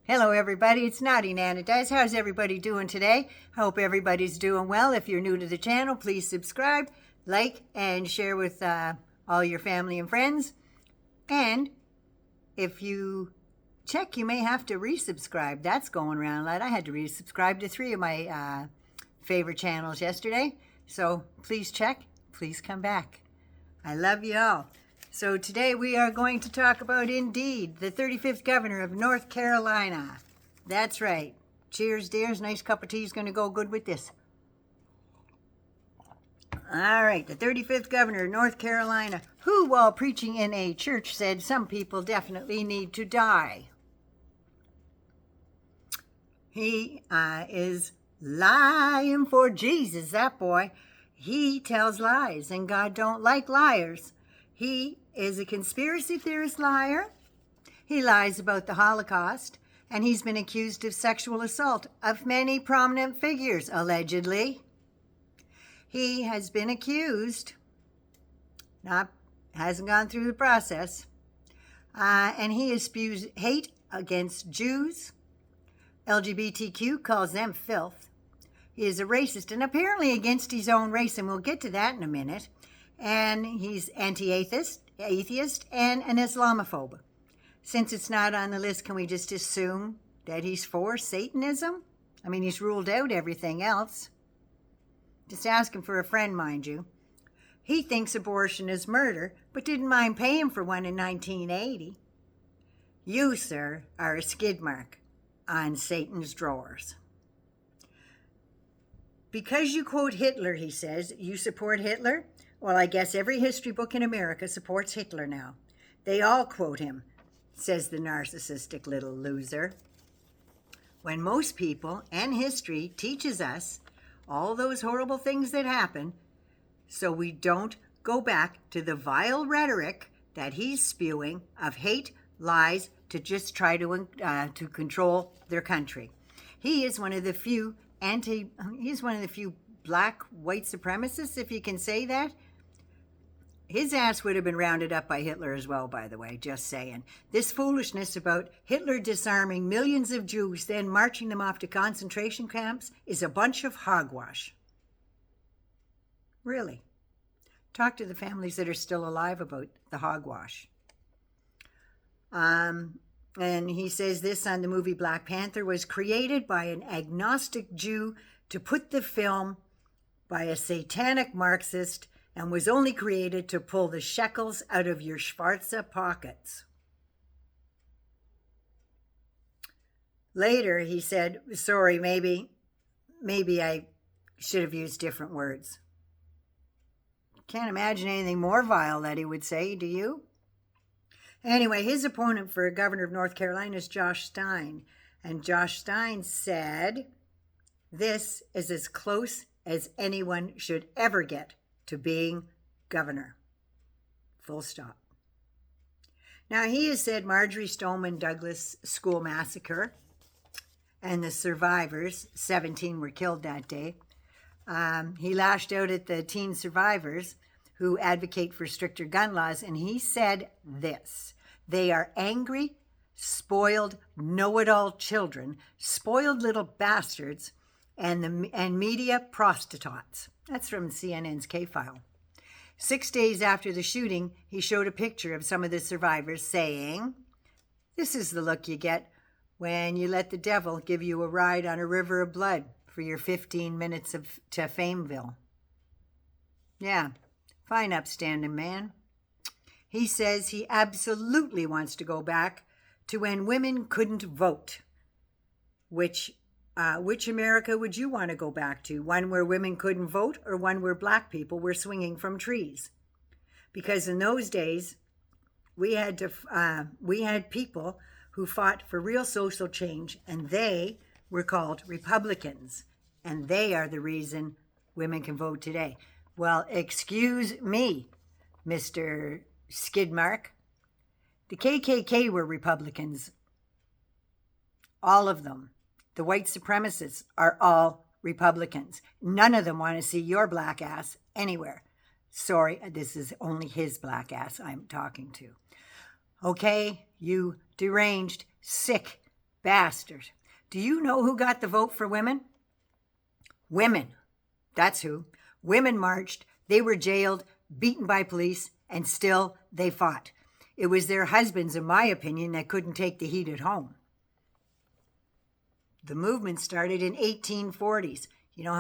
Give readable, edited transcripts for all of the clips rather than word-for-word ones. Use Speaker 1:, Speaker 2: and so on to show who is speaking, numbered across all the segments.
Speaker 1: Hello everybody, it's Naughty Nana Does. How's everybody doing today? Hope everybody's doing well. If you're new to the channel, please subscribe, like, and share with all your family and friends. And if you check, you may have to resubscribe. That's going around a lot. I had to resubscribe to 3 of my favorite channels yesterday. So please check, please come back. I love you all. So today we are going to talk about, indeed, the 35th governor of North Carolina. That's right. Cheers, dears. Nice cup of tea is going to go good with this. All right, the 35th governor of North Carolina, who, while preaching in a church, said some people definitely need to die. He is lying for Jesus, that boy. He tells lies, and God don't like liars. He is a conspiracy theorist liar. He lies about the Holocaust, and he's been accused of sexual assault of many prominent figures, allegedly. He has been accused, hasn't gone through the process, and he spews hate against Jews. LGBTQ, calls them filth. He is a racist and apparently against his own race, and we'll get to that in a minute. And he's atheist, and an Islamophobe. Since it's not on the list, can we just assume that he's for Satanism? I mean, he's ruled out everything else. Just asking for a friend, mind you. He thinks abortion is murder, but didn't mind paying for one in 1980. You, sir, are a skid mark on Satan's drawers. Because you quote Hitler, he says, you support Hitler? Well, I guess every history book in America supports Hitler now. They all quote him, says the narcissistic little loser. When most people and history teaches us all those horrible things that happen, so we don't go back to the vile rhetoric that he's spewing of hate, lies, to just try to control their country. He is one of the few black white supremacists, if you can say that. His ass would have been rounded up by Hitler as well, by the way, just saying. This foolishness about Hitler disarming millions of Jews, then marching them off to concentration camps, is a bunch of hogwash. Really. Talk to the families that are still alive about the hogwash. And he says this on the movie Black Panther was created by an agnostic Jew to put the film by a satanic Marxist and was only created to pull the shekels out of your Schwarze pockets. Later, he said, sorry, maybe I should have used different words. Can't imagine anything more vile that he would say, do you? Anyway, his opponent for governor of North Carolina is Josh Stein. And Josh Stein said, this is as close as anyone should ever get to being governor. Full stop. Now, he has said Marjorie Stoneman Douglas school massacre and the survivors, 17 were killed that day. He lashed out at the teen survivors who advocate for stricter gun laws, and he said this: they are angry, spoiled, know-it-all children, spoiled little bastards, and media prostitutes. That's from CNN's K-File. 6 days after the shooting, he showed a picture of some of the survivors saying, this is the look you get when you let the devil give you a ride on a river of blood for your 15 minutes to Fameville. Yeah, fine upstanding man. He says he absolutely wants to go back to when women couldn't vote. Which America would you want to go back to? One where women couldn't vote, or one where black people were swinging from trees? Because in those days, we had people who fought for real social change, and they were called Republicans, and they are the reason women can vote today. Well, excuse me, Mr. Skidmark. The KKK were Republicans. All of them. The white supremacists are all Republicans. None of them want to see your black ass anywhere. Sorry, this is only his black ass I'm talking to. Okay, you deranged, sick bastard. Do you know who got the vote for women? Women. That's who. Women marched. They were jailed, beaten by police, and still they fought. It was their husbands, in my opinion, that couldn't take the heat at home. The movement started in 1840s. You know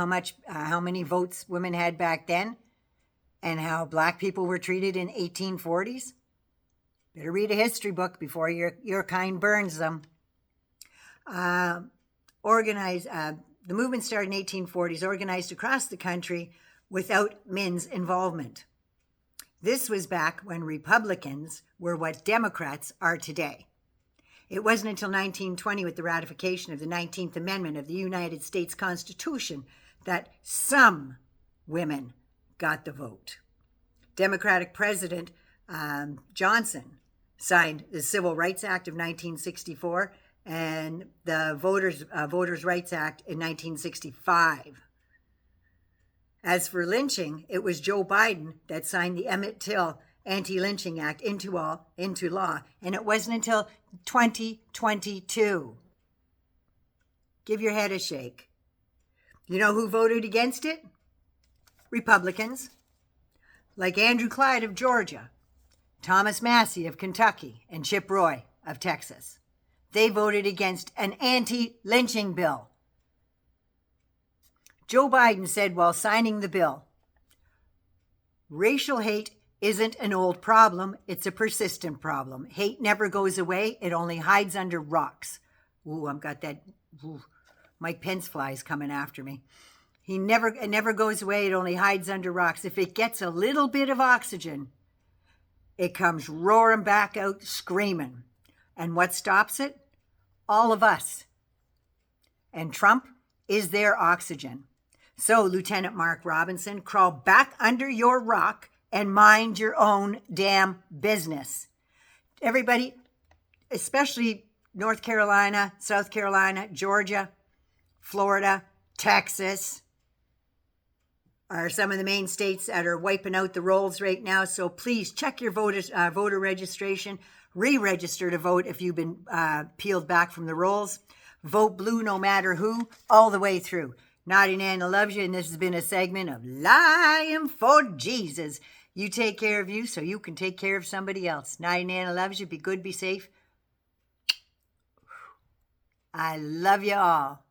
Speaker 1: how many votes women had back then? And how black people were treated in 1840s? Better read a history book before your kind burns them. The movement started in 1840s, organized across the country without men's involvement. This was back when Republicans were what Democrats are today. It wasn't until 1920, with the ratification of the 19th Amendment of the United States Constitution, that some women got the vote. Democratic President Johnson signed the Civil Rights Act of 1964 and the Voters' Rights Act in 1965. As for lynching, it was Joe Biden that signed the Emmett Till Anti-Lynching Act into law, and it wasn't until 2022. Give your head a shake. You know who voted against it? Republicans. Like Andrew Clyde of Georgia, Thomas Massey of Kentucky, and Chip Roy of Texas. They voted against an anti-lynching bill. Joe Biden said while signing the bill, "Racial hate isn't an old problem, it's a persistent problem. Hate never goes away, it only hides under rocks." Ooh, I've got that Mike Pence flies coming after me. It never goes away, it only hides under rocks. If it gets a little bit of oxygen, it comes roaring back out screaming. And what stops it? All of us. And Trump is their oxygen. So, Lieutenant Mark Robinson, crawl back under your rock and mind your own damn business. Everybody, especially North Carolina, South Carolina, Georgia, Florida, Texas, are some of the main states that are wiping out the rolls right now. So please check your voter registration. Re-register to vote if you've been peeled back from the rolls. Vote blue no matter who, all the way through. Naughty Nana loves you, and this has been a segment of Lying for Jesus. You take care of you so you can take care of somebody else. Naughty Nana loves you. Be good, be safe. I love you all.